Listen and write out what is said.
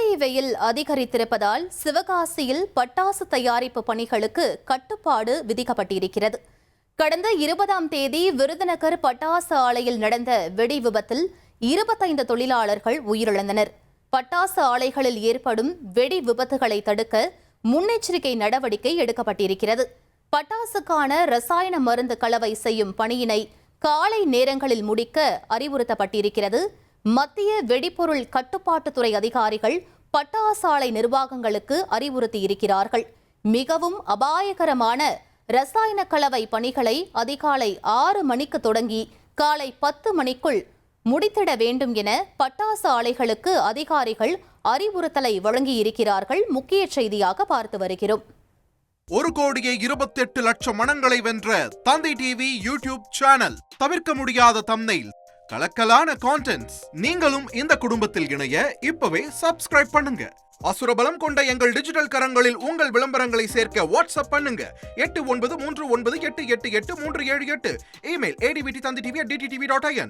கோடை வெயில் அதிகரித்திருப்பதால் சிவகாசியில் பட்டாசு தயாரிப்பு பணிகளுக்கு கட்டுப்பாடு விதிக்கப்பட்டிருக்கிறது. கடந்த 20ஆம் தேதி விருதுநகர் பட்டாசு ஆலையில் நடந்த வெடி விபத்தில் 25 தொழிலாளர்கள் உயிரிழந்தனர். பட்டாசு ஆலைகளில் ஏற்படும் வெடி விபத்துகளை தடுக்க முன்னெச்சரிக்கை நடவடிக்கை எடுக்கப்பட்டிருக்கிறது. பட்டாசுக்கான ரசாயன மருந்து கலவை செய்யும் பணியினை காலை நேரங்களில் முடிக்க அறிவுறுத்தப்பட்டிருக்கிறது. மத்திய வெடிபொருள் கட்டுப்பாட்டுத்துறை அதிகாரிகள் பட்டாசு ஆலை நிர்வாகங்களுக்கு அறிவுறுத்தியிருக்கிறார்கள். மிகவும் அபாயகரமான ரசாயன கலவை பணிகளை அதிகாலை 6 மணிக்கு தொடங்கி காலை 10 மணிக்குள் முடித்திட வேண்டும் என பட்டாசு ஆலைகளுக்கு அதிகாரிகள் அறிவுறுத்தலை வழங்கியிருக்கிறார்கள். முக்கிய செய்தியாக பார்த்து வருகிறோம். 1,28,00,000 மனங்களை வென்ற தந்தி டிவி யூடியூப் சேனல். தவிர்க்க முடியாத தம்ப்நெயில், கலக்கலான கான்டென்ட்ஸ். நீங்களும் இந்த குடும்பத்தில் இணைய இப்பவே சப்ஸ்கிரைப் பண்ணுங்க. அசுரபலம் கொண்ட எங்கள் டிஜிட்டல் கரங்களில் உங்கள் விளம்பரங்களை சேர்க்க வாட்ஸ்அப் பண்ணுங்க. 8939888378. Email advtthanditv@dttv.in.